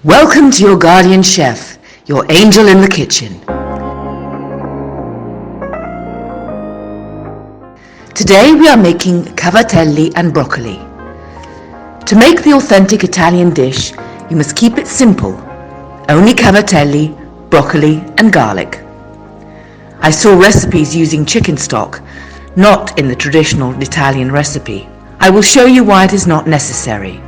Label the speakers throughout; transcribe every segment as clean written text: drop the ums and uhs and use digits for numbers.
Speaker 1: Welcome to your guardian chef, your angel in the kitchen. Today we are making cavatelli and broccoli. To make the authentic Italian dish, you must keep it simple. Only cavatelli, broccoli and garlic. I saw recipes using chicken stock, not in the traditional Italian recipe. I will show you why it is not necessary.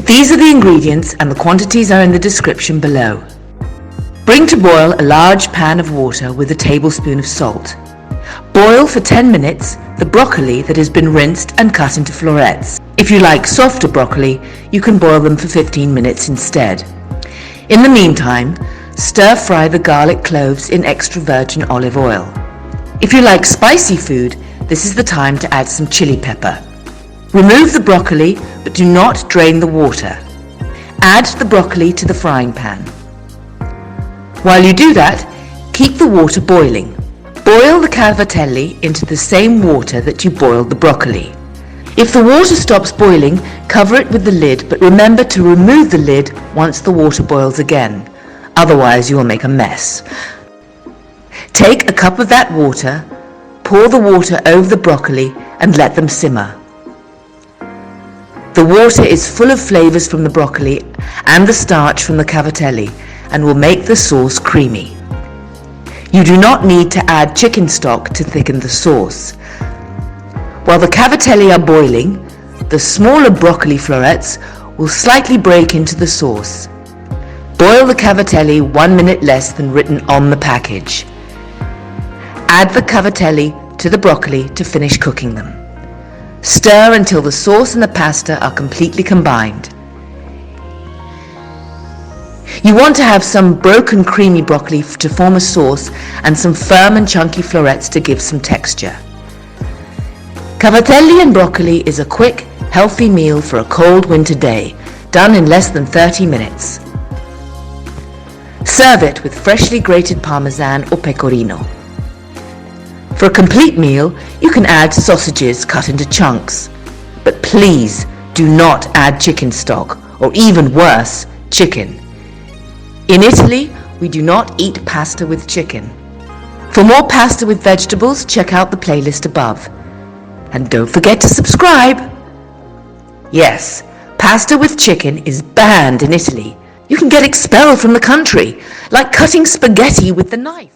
Speaker 1: These are the ingredients and the quantities are in the description below. Bring to boil a large pan of water with a tablespoon of salt. Boil for 10 minutes the broccoli that has been rinsed and cut into florets. If you like softer broccoli, you can boil them for 15 minutes instead. In the meantime, stir fry the garlic cloves in extra virgin olive oil. If you like spicy food, this is the time to add some chili pepper. Remove the broccoli, but do not drain the water. Add the broccoli to the frying pan. While you do that, keep the water boiling. Boil the cavatelli into the same water that you boiled the broccoli. If the water stops boiling, cover it with the lid, but remember to remove the lid once the water boils again. Otherwise you will make a mess. Take a cup of that water, pour the water over the broccoli and let them simmer. The water is full of flavors from the broccoli and the starch from the cavatelli and will make the sauce creamy. You do not need to add chicken stock to thicken the sauce. While the cavatelli are boiling, the smaller broccoli florets will slightly break into the sauce. Boil the cavatelli 1 minute less than written on the package. Add the cavatelli to the broccoli to finish cooking them. Stir until the sauce and the pasta are completely combined. You want to have some broken creamy broccoli to form a sauce and some firm and chunky florets to give some texture. Cavatelli and broccoli is a quick, healthy meal for a cold winter day, done in less than 30 minutes. Serve it with freshly grated Parmesan or pecorino. For a complete meal, you can add sausages cut into chunks. But please do not add chicken stock, or even worse, chicken. In Italy, we do not eat pasta with chicken. For more pasta with vegetables, check out the playlist above. And don't forget to subscribe! Yes, pasta with chicken is banned in Italy. You can get expelled from the country, like cutting spaghetti with the knife.